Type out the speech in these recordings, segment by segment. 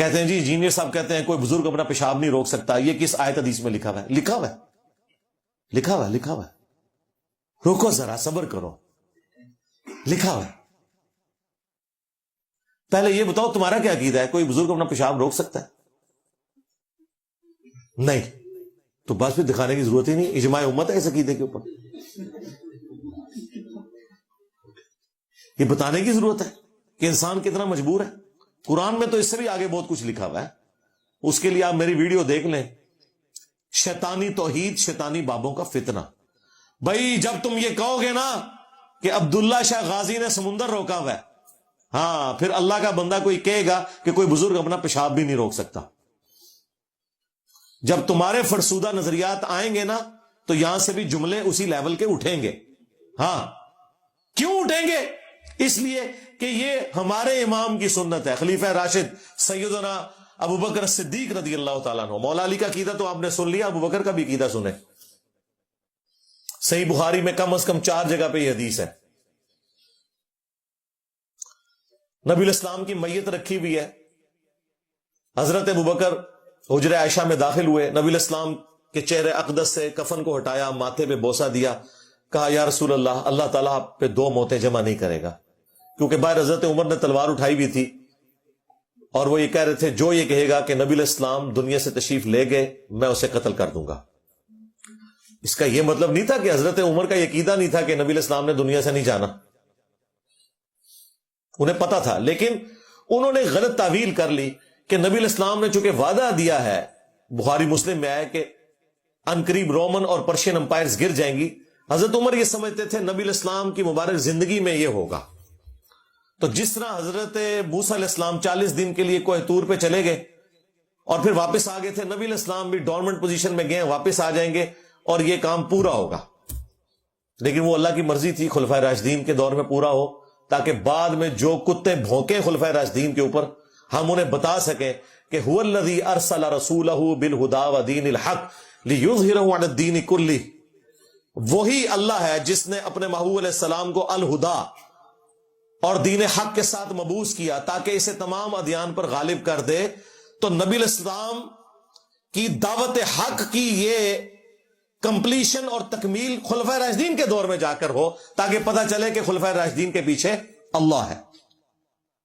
کہتے ہیں جی انجینئر صاحب کہتے ہیں کوئی بزرگ اپنا پیشاب نہیں روک سکتا. یہ کس آیت حدیث میں لکھا ہوا ہے؟ لکھا ہوا ہے، لکھا ہوا ہے، لکھا ہوا ہے. روکو ذرا، صبر کرو، لکھا ہوا ہے. پہلے یہ بتاؤ تمہارا کیا عقیدہ ہے؟ کوئی بزرگ اپنا پیشاب روک سکتا ہے؟ نہیں. تو بس پھر دکھانے کی ضرورت ہی نہیں، اجماع امت ہے اس عقیدے کے اوپر. یہ بتانے کی ضرورت ہے کہ انسان کتنا مجبور ہے. قرآن میں تو اس سے بھی آگے بہت کچھ لکھا ہوا ہے. اس کے لیے آپ میری ویڈیو دیکھ لیں، شیطانی توحید شیطانی بابوں کا فتنہ. بھائی جب تم یہ کہو گے نا کہ عبداللہ شاہ غازی نے سمندر روکا ہوا ہے، ہاں پھر اللہ کا بندہ کوئی کہے گا کہ کوئی بزرگ اپنا پیشاب بھی نہیں روک سکتا. جب تمہارے فرسودہ نظریات آئیں گے نا تو یہاں سے بھی جملے اسی لیول کے اٹھیں گے. ہاں کیوں اٹھیں گے؟ اس لیے کہ یہ ہمارے امام کی سنت ہے، خلیفہ راشد سیدنا ابو بکر صدیق رضی اللہ تعالیٰ عنہ. مولا علی کا عقیدہ تو آپ نے سن لیا، ابو بکر کا بھی عقیدہ سنیں. صحیح بخاری میں کم از کم 4 جگہ پہ یہ حدیث ہے. نبی الاسلام کی میت رکھی ہوئی ہے، حضرت ابو بکر حجرہ عائشہ میں داخل ہوئے، نبی الاسلام کے چہرے اقدس سے کفن کو ہٹایا، ماتھے پہ بوسہ دیا، کہا یا رسول اللہ، اللہ تعالیٰ آپ پہ 2 موتیں جمع نہیں کرے گا. کیونکہ باہر حضرت عمر نے تلوار اٹھائی ہوئی تھی اور وہ یہ کہہ رہے تھے جو یہ کہے گا کہ نبی الاسلام دنیا سے تشریف لے گئے میں اسے قتل کر دوں گا. اس کا یہ مطلب نہیں تھا کہ حضرت عمر کا یہ عقیدہ نہیں تھا کہ نبی الاسلام نے دنیا سے نہیں جانا، انہیں پتا تھا، لیکن انہوں نے غلط تعویل کر لی کہ نبی الاسلام نے چونکہ وعدہ دیا ہے، بخاری مسلم میں آیا کہ عنقریب رومن اور پرشین امپائرز گر جائیں گی. حضرت عمر یہ سمجھتے تھے نبی الاسلام کی مبارک زندگی میں یہ ہوگا. تو جس طرح حضرت موسیٰ علیہ السلام 40 دن کے لیے کوہ طور پہ چلے گئے اور پھر واپس آ گئے تھے، نبی الاسلام بھی ڈورمنٹ پوزیشن میں گئے، واپس آ جائیں گے اور یہ کام پورا ہوگا. لیکن وہ اللہ کی مرضی تھی خلفائے راشدین کے دور میں پورا ہو، تاکہ بعد میں جو کتے بھونکے خلفائے راشدین کے اوپر ہم انہیں بتا سکیں کہ هو الذی ارسل رسولہ بالہدی ودین الحق لیظہرہ علی الدین کلہ. وہی اللہ ہے جس نے اپنے محبوب علیہ السلام کو الہدا اور دین حق کے ساتھ مبعوث کیا تاکہ اسے تمام ادیان پر غالب کر دے. تو نبی الاسلام کی دعوت حق کی یہ کمپلیشن اور تکمیل خلفائے راشدین کے دور میں جا کر ہو، تاکہ پتہ چلے کہ خلفائے راشدین کے پیچھے اللہ ہے.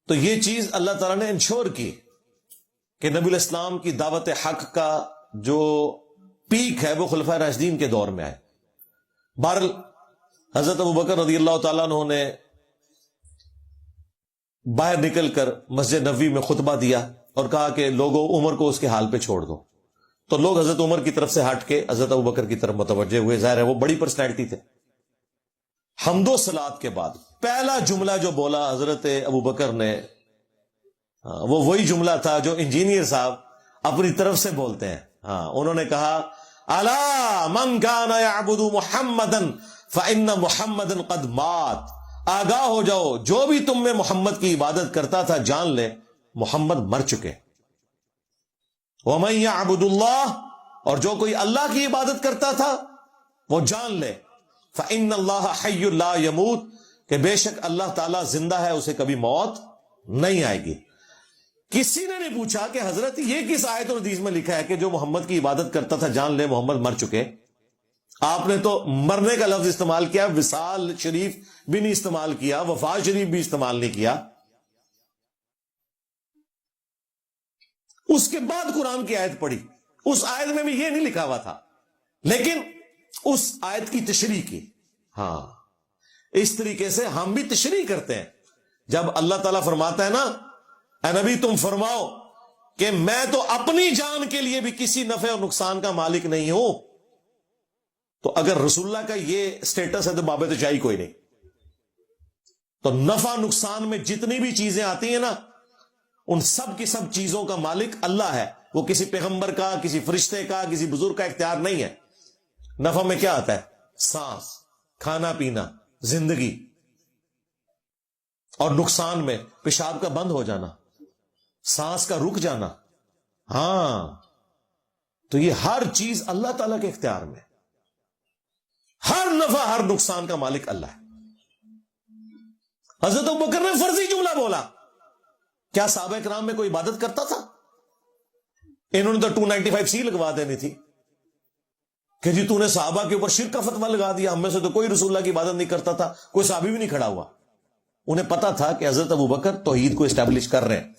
تو یہ چیز اللہ تعالیٰ نے انشور کی کہ نبی الاسلام کی دعوت حق کا جو پیک ہے وہ خلفائے راشدین کے دور میں آئے. بہرحال حضرت ابو بکر رضی اللہ تعالیٰ عنہ نے باہر نکل کر مسجد نبوی میں خطبہ دیا اور کہا کہ لوگوں عمر کو اس کے حال پہ چھوڑ دو. تو لوگ حضرت عمر کی طرف سے ہٹ کے حضرت ابو بکر کی طرف متوجہ ہوئے. ظاہر ہے وہ بڑی پرسنالٹی تھے. حمد و صلات کے بعد پہلا جملہ جو بولا حضرت ابو بکر نے، وہ وہی جملہ تھا جو انجینئر صاحب اپنی طرف سے بولتے ہیں. انہوں نے کہا الا من کان یعبد محمدا فان محمدا قد مات. آگاہ ہو جاؤ، جو بھی تم میں محمد کی عبادت کرتا تھا جان لے محمد مر چکے. وَمَن يَعْبُدُ اللَّهَ، اور جو کوئی اللہ کی عبادت کرتا تھا وہ جان لے فَإِنَّ اللَّهَ حَيٌّ لَا يَمُوتُ، کہ بے شک اللہ تعالیٰ زندہ ہے، اسے کبھی موت نہیں آئے گی. کسی نے نہیں پوچھا کہ حضرت یہ کس آیت اور حدیث میں لکھا ہے کہ جو محمد کی عبادت کرتا تھا جان لے محمد مر چکے. آپ نے تو مرنے کا لفظ استعمال کیا، وصال شریف بھی نہیں استعمال کیا، وفات شریف بھی استعمال نہیں کیا. اس کے بعد قرآن کی آیت پڑھی، اس آیت میں بھی یہ نہیں لکھا ہوا تھا، لیکن اس آیت کی تشریح کی. اس طریقے سے ہم بھی تشریح کرتے ہیں. جب اللہ تعالیٰ فرماتا ہے نا اے نبی تم فرماؤ کہ میں تو اپنی جان کے لیے بھی کسی نفع اور نقصان کا مالک نہیں ہوں، تو اگر رسول اللہ کا یہ سٹیٹس ہے تو باب تشائی کوئی نہیں. تو نفع نقصان میں جتنی بھی چیزیں آتی ہیں نا، ان سب کی سب چیزوں کا مالک اللہ ہے. وہ کسی پیغمبر کا، کسی فرشتے کا، کسی بزرگ کا اختیار نہیں ہے. نفع میں کیا آتا ہے؟ سانس، کھانا پینا، زندگی. اور نقصان میں پیشاب کا بند ہو جانا، سانس کا رک جانا. تو یہ ہر چیز اللہ تعالیٰ کے اختیار میں. ہر نفع ہر نقصان کا مالک اللہ ہے. حضرت ابوبکر نے فرضی جملہ بولا. کیا صحابہ کرام میں کوئی عبادت کرتا تھا؟ انہوں نے تو 295C لگوا دینی تھی کہ جی تو نے صحابہ کے اوپر شرک کا فتویٰ لگا دیا، ہم میں سے تو کوئی رسول اللہ کی عبادت نہیں کرتا تھا، کوئی صحابی بھی نہیں کھڑا ہوا۔ انہیں پتا تھا کہ حضرت ابوبکر توحید کو اسٹیبلش کر رہے ہیں،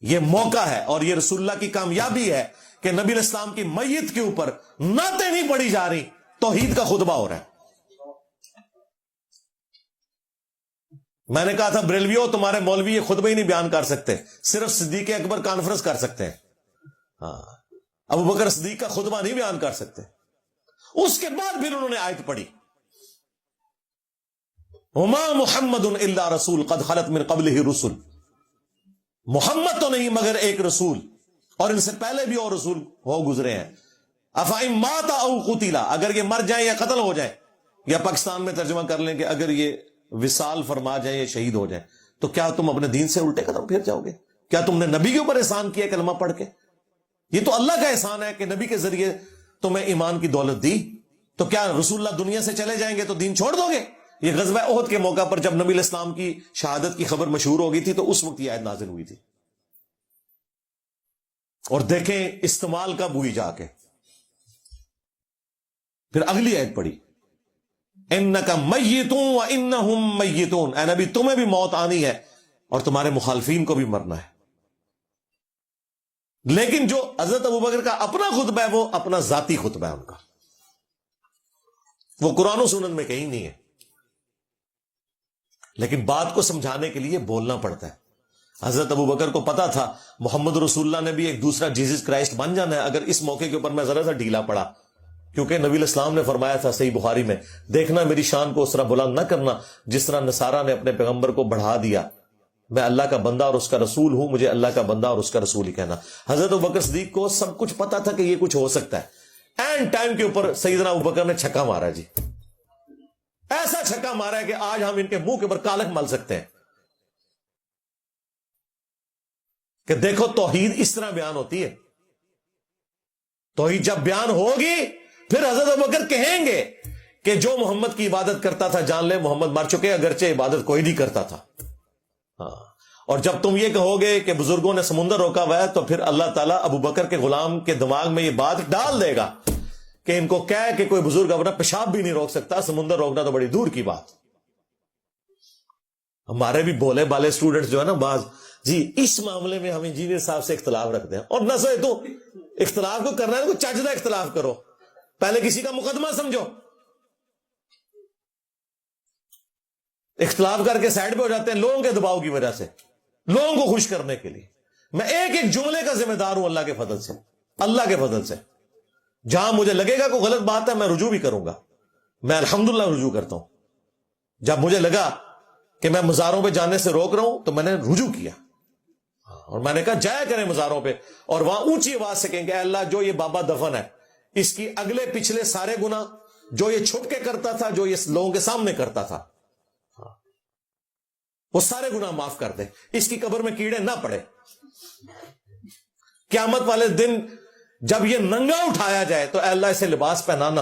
یہ موقع ہے اور یہ رسول اللہ کی کامیابی ہے کہ نبی علیہ السلام کی میت کے اوپر نعتیں نہیں پڑھی جا رہی، توحید کا خطبہ ہو رہا ہے۔ میں نے کہا تھا بریلویوں تمہارے مولوی یہ خطبہ ہی نہیں بیان کر سکتے، صرف صدیق اکبر کانفرنس کر سکتے ہیں، ہاں ابوبکر صدیق کا خطبہ نہیں بیان کر سکتے۔ اس کے بعد پھر انہوں نے آیت پڑھی، وما محمد الا رسول قد خلت من قبلہ رسل، محمد تو نہیں مگر ایک رسول، اور ان سے پہلے بھی اور رسول ہو گزرے ہیں۔ افئن مات او قتل، اگر یہ مر جائیں یا قتل ہو جائیں، یا پاکستان میں ترجمہ کر لیں کہ اگر یہ وصال فرما جائیں یا شہید ہو جائیں، تو کیا تم اپنے دین سے الٹے قدم پھر جاؤ گے؟ کیا تم نے نبی کے اوپر احسان کیا کلمہ پڑھ کے؟ یہ تو اللہ کا احسان ہے کہ نبی کے ذریعے تمہیں ایمان کی دولت دی، تو کیا رسول اللہ دنیا سے چلے جائیں گے تو دین چھوڑ دو گے؟ یہ غزوہ احد کے موقع پر جب نبی علیہ السلام کی شہادت کی خبر مشہور ہو گئی تھی تو اس وقت یہ آیت نازل ہوئی تھی۔ اور دیکھیں استعمال کب ہوئی جا کے، پھر اگلی آیت پڑھی، انک میت وانہم میتون، اے نبی تمہیں بھی موت آنی ہے اور تمہارے مخالفین کو بھی مرنا ہے۔ لیکن جو حضرت ابوبکر کا اپنا خطبہ ہے وہ اپنا ذاتی خطبہ ہے ان کا، وہ قرآن و سنت میں کہیں نہیں ہے، لیکن بات کو سمجھانے کے لیے بولنا پڑتا ہے۔ حضرت ابوبکر کو پتا تھا محمد رسول اللہ نے بھی ایک دوسرا جیزس کرائسٹ بن جانا ہے، اگر اس موقع کے اوپر میں ذرا سا ڈھیلا پڑا، کیونکہ نبی علیہ السلام نے فرمایا تھا صحیح بخاری میں، دیکھنا میری شان کو اس طرح بلند نہ کرنا جس طرح نصارہ نے اپنے پیغمبر کو بڑھا دیا، میں اللہ کا بندہ اور اس کا رسول ہوں، مجھے اللہ کا بندہ اور اس کا رسول ہی کہنا۔ حضرت ابوبکر صدیق کو سب کچھ پتا تھا کہ یہ کچھ ہو سکتا ہے، اینڈ ٹائم کے اوپر سیدنا ابوبکر نے چھکا مارا، جی ایسا چھکا مارا ہے کہ آج ہم ان کے منہ کے اوپر کالک مل سکتے ہیں کہ دیکھو توحید اس طرح بیان ہوتی ہے۔ توحید جب بیان ہوگی پھر حضرت ابوبکر کہیں گے کہ جو محمد کی عبادت کرتا تھا جان لے محمد مر چکے، اگرچہ عبادت کوئی نہیں کرتا تھا۔ ہاں، اور جب تم یہ کہو گے کہ بزرگوں نے سمندر روکا ہوا ہے تو پھر اللہ تعالیٰ ابوبکر کے غلام کے دماغ میں یہ بات ڈال دے گا کہ ان کو کہے کہ کوئی بزرگ اپنا پیشاب بھی نہیں روک سکتا، سمندر روکنا تو بڑی دور کی بات۔ ہمارے بھی بولے بالے اسٹوڈنٹس جو ہے نا بعض، جی اس معاملے میں ہم انجینئر صاحب سے اختلاف رکھتے ہیں، اور نہ سوئے تو اختلاف کو کرنا ہے تو چجدہ اختلاف کرو، پہلے کسی کا مقدمہ سمجھو۔ اختلاف کر کے سائڈ پہ ہو جاتے ہیں لوگوں کے دباؤ کی وجہ سے، لوگوں کو خوش کرنے کے لیے۔ میں ایک ایک جملے کا ذمہ دار ہوں اللہ کے فضل سے، اللہ کے فضل سے۔ جہاں مجھے لگے گا کوئی غلط بات ہے میں رجوع بھی کروں گا، میں الحمدللہ رجوع کرتا ہوں۔ جب مجھے لگا کہ میں مزاروں پہ جانے سے روک رہا ہوں تو میں نے رجوع کیا، اور میں نے کہا جایا کریں مزاروں پہ، اور وہاں اونچی آواز سے کہیں کہ اے اللہ جو یہ بابا دفن ہے اس کی اگلے پچھلے سارے گناہ جو یہ چھپ کے کرتا تھا، جو یہ لوگوں کے سامنے کرتا تھا، وہ سارے گناہ معاف کر دے، اس کی قبر میں کیڑے نہ پڑے۔ قیامت والے دن جب یہ ننگا اٹھایا جائے تو اے اللہ اسے لباس پہنانا،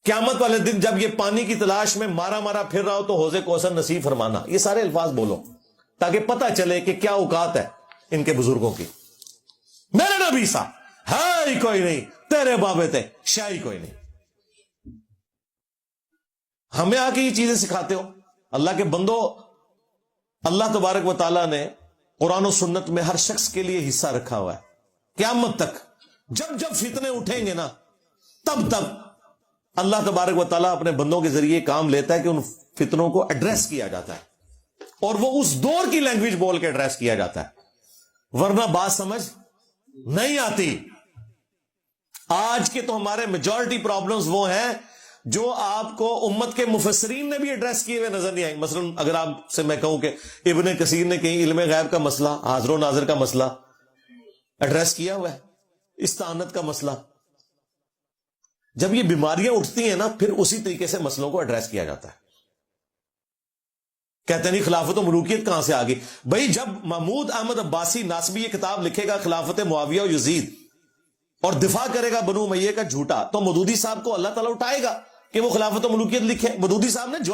قیامت والے دن جب یہ پانی کی تلاش میں مارا مارا پھر رہا ہو تو حوض کوثر نصیب فرمانا۔ یہ سارے الفاظ بولو تاکہ پتہ چلے کہ کیا اوقات ہے ان کے بزرگوں کی۔ میرے نبی سا ہے ہی کوئی نہیں، تیرے بابے تھے شاہی کوئی نہیں۔ ہمیں آ کے یہ چیزیں سکھاتے ہو؟ اللہ کے بندو، اللہ تبارک و تعالیٰ نے قرآن و سنت میں ہر شخص کے لیے حصہ رکھا ہوا ہے۔ قیامت تک جب جب فتنے اٹھیں گے نا تب تب اللہ تبارک و تعالیٰ اپنے بندوں کے ذریعے کام لیتا ہے کہ ان فتنوں کو ایڈریس کیا جاتا ہے، اور وہ اس دور کی لینگویج بول کے ایڈریس کیا جاتا ہے، ورنہ بات سمجھ نہیں آتی۔ آج کے تو ہمارے میجورٹی پرابلمز وہ ہیں جو آپ کو امت کے مفسرین نے بھی ایڈریس کیے ہوئے نظر نہیں آئیں۔ مثلا اگر آپ سے میں کہوں کہ ابن کثیر نے کہیں علم غیب کا مسئلہ، حاضر و ناظر کا مسئلہ ایڈریس کیا ہوا ہے، استعانت کا مسئلہ۔ جب یہ بیماریاں اٹھتی ہیں نا پھر اسی طریقے سے مسئلوں کو ایڈریس کیا جاتا ہے۔ کہتے نہیں خلافت و ملوکیت کہاں سے آ گئی؟ بھائی جب محمود احمد عباسی ناسبی یہ کتاب لکھے گا خلافت معاویہ و یزید اور دفاع کرے گا بنو امیہ کا جھوٹا، تو مودودی صاحب کو اللہ تعالیٰ اٹھائے گا کہ وہ خلافت و ملوکیت لکھے۔ مودودی صاحب نے جواب